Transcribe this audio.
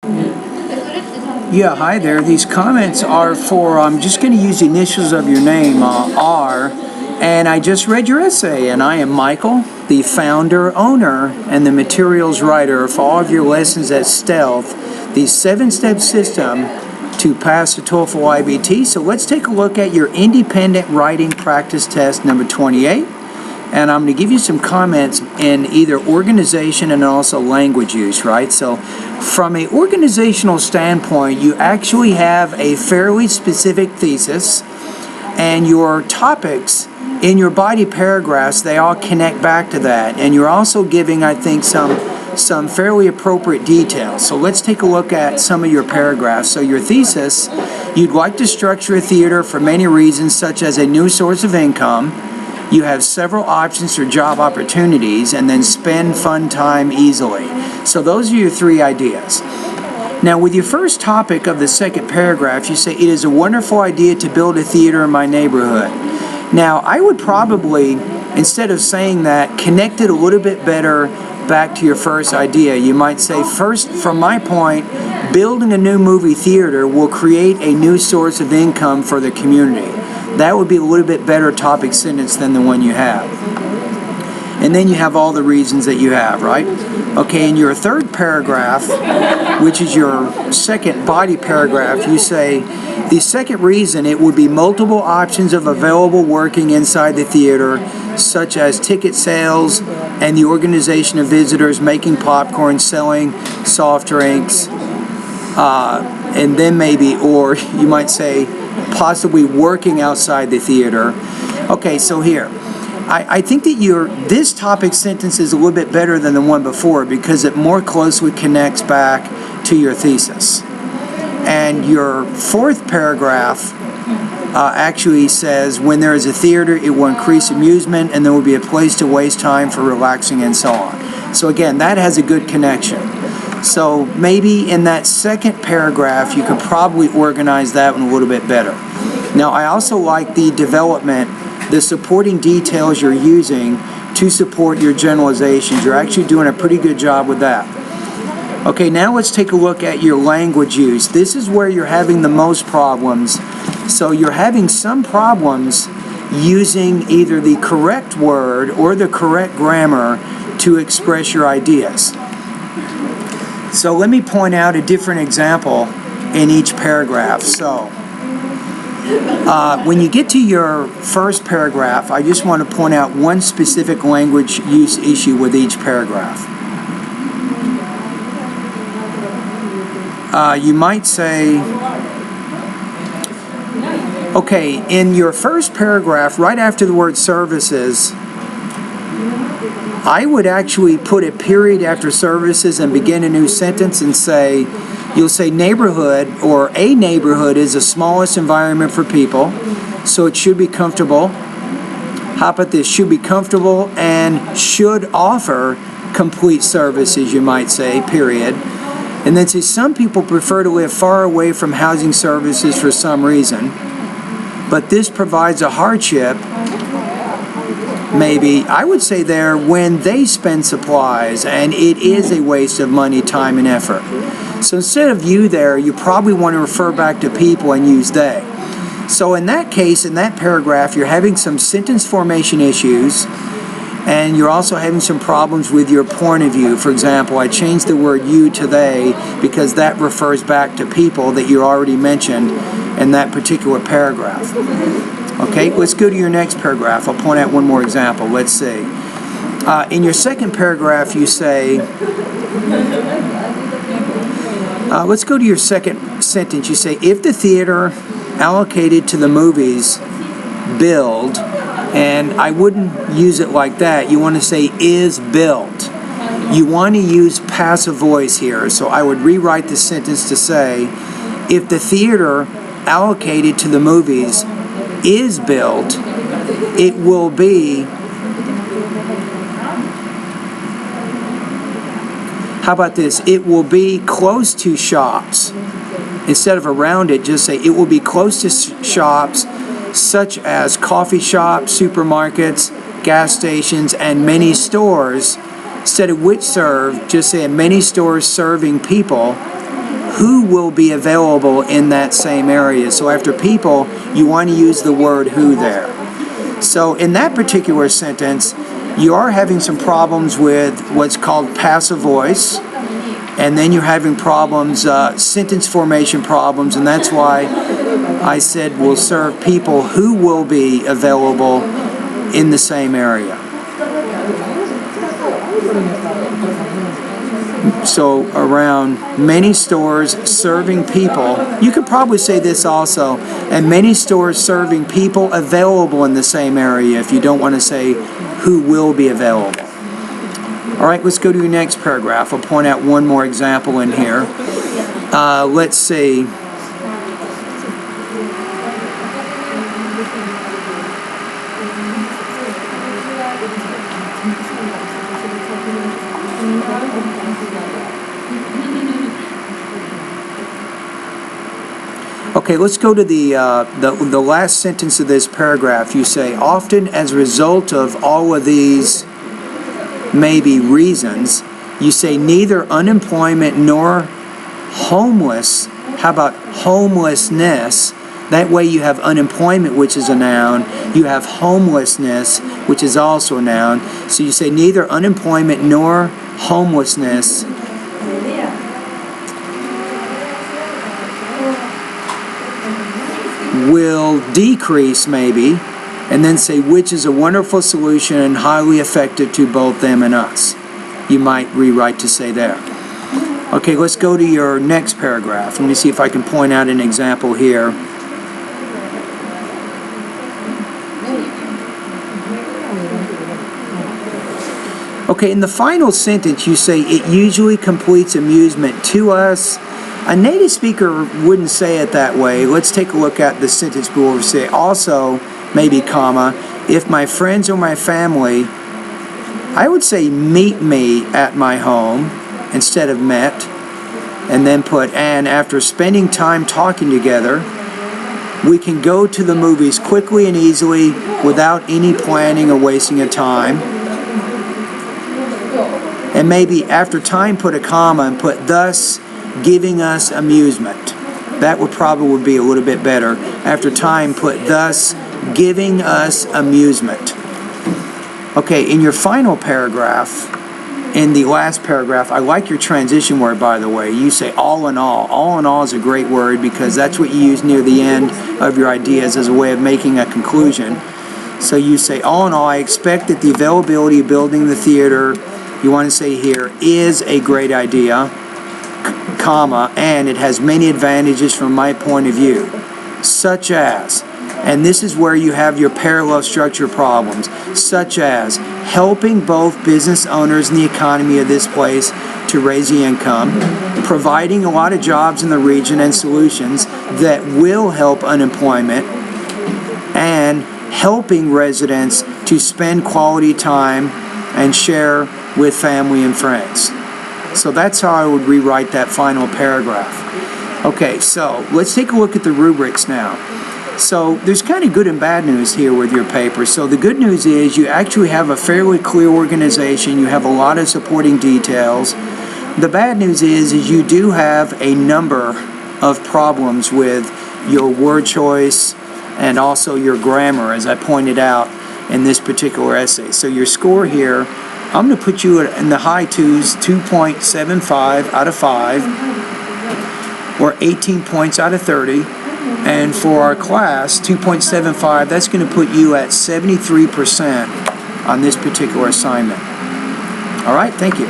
Yeah, hi there. These comments are for, I'm just going to use the initials of your name, R, and I just read your essay, and I am Michael, the founder, owner, and the materials writer for all of your lessons at Stealth, the 7-step system to pass the TOEFL IBT. So let's take a look at your independent writing practice test number 28. And I'm going to give you some comments in either organization and also language use, right? So from an organizational standpoint, you actually have a fairly specific thesis, and your topics in your body paragraphs, they all connect back to that. And you're also giving, I think, some fairly appropriate details. So let's take a look at some of your paragraphs. So your thesis, you'd like to structure a theater for many reasons, such as a new source of income. You have several options for job opportunities, and then spend fun time easily. So those are your three ideas. Now with your first topic of the second paragraph, you say, it is a wonderful idea to build a theater in my neighborhood. Now I would probably, instead of saying that, connect it a little bit better back to your first idea. You might say, first, from my point, building a new movie theater will create a new source of income for the community. That would be a little bit better topic sentence than the one you have. And then you have all the reasons that you have, right? Okay, in your third paragraph, which is your second body paragraph, you say, the second reason, it would be multiple options of available working inside the theater, such as ticket sales and the organization of visitors, making popcorn, selling soft drinks, and then maybe, or you might say, possibly working outside the theater. Okay, so here, I think that this topic sentence is a little bit better than the one before because it more closely connects back to your thesis. And your fourth paragraph actually says, when there is a theater, it will increase amusement and there will be a place to waste time for relaxing and so on. So again, that has a good connection. So maybe in that second paragraph, you could probably organize that one a little bit better. Now, I also like the development, the supporting details you're using to support your generalizations. You're actually doing a pretty good job with that. Okay, now let's take a look at your language use. This is where you're having the most problems. So you're having some problems using either the correct word or the correct grammar to express your ideas. So let me point out a different example in each paragraph. So when you get to your first paragraph, I just want to point out one specific language use issue with each paragraph. You might say, okay, in your first paragraph, right after the word services, I would actually put a period after services and begin a new sentence and say, you'll say neighborhood, or a neighborhood is the smallest environment for people, so it should be comfortable. How about this? Should be comfortable and should offer complete services, you might say, period. And then say some people prefer to live far away from housing services for some reason, but this provides a hardship. Maybe, I would say there, when they spend supplies, and it is a waste of money, time, and effort. So instead of you there, you probably want to refer back to people and use they. So in that case, in that paragraph, you're having some sentence formation issues, and you're also having some problems with your point of view. For example, I changed the word you to they because that refers back to people that you already mentioned in that particular paragraph. Okay, let's go to your next paragraph. I'll point out one more example. Let's see. In your second paragraph, you say, let's go to your second sentence. You say, if the theater allocated to the movies build, and I wouldn't use it like that. You want to say is built. You want to use passive voice here. So I would rewrite the sentence to say, if the theater allocated to the movies is built, it will be, how about this? It will be close to shops. Instead of around it, just say it will be close to shops such as coffee shops, supermarkets, gas stations, and many stores. Instead of which serve, just say many stores serving people who will be available in that same area. So after people, you want to use the word who there. So in that particular sentence, you are having some problems with what's called passive voice, and then you're having problems, sentence formation problems, and that's why I said we'll serve people who will be available in the same area. So around many stores serving people, you could probably say this also, and many stores serving people available in the same area if you don't want to say who will be available. All right, let's go to your next paragraph. I'll point out one more example in here. Let's see. Okay, let's go to the last sentence of this paragraph. You say, often as a result of all of these maybe reasons, you say neither unemployment nor homeless. How about homelessness? That way you have unemployment, which is a noun. You have homelessness, which is also a noun. So you say neither unemployment nor homelessness will decrease, maybe, and then say which is a wonderful solution and highly effective to both them and us. You might rewrite to say there. Okay, let's go to your next paragraph. Let me see if I can point out an example here. Okay, in the final sentence you say it usually completes amusement to us. A native speaker wouldn't say it that way. Let's take a look at the sentence below. Say also, maybe comma, if my friends or my family, I would say meet me at my home instead of met, and then put and after spending time talking together, we can go to the movies quickly and easily without any planning or wasting of time. And maybe after time put a comma and put thus giving us amusement. That would probably be a little bit better. After time, put thus giving us amusement. Okay, in your final paragraph, in the last paragraph, I like your transition word, by the way. You say all in all. All in all is a great word because that's what you use near the end of your ideas as a way of making a conclusion. So you say all in all, I expect that the availability of building the theater, you want to say here, is a great idea, comma, and it has many advantages from my point of view, such as, and this is where you have your parallel structure problems, such as helping both business owners and the economy of this place to raise the income, providing a lot of jobs in the region and solutions that will help unemployment, and helping residents to spend quality time and share with family and friends. So that's how I would rewrite that final paragraph. Okay, so let's take a look at the rubrics now. So there's kind of good and bad news here with your paper. So the good news is you actually have a fairly clear organization. You have a lot of supporting details. The bad news is you do have a number of problems with your word choice and also your grammar, as I pointed out in this particular essay. So your score here, I'm going to put you in the high twos, 2.75 out of 5, or 18 points out of 30. And for our class, 2.75, that's going to put you at 73% on this particular assignment. All right, thank you.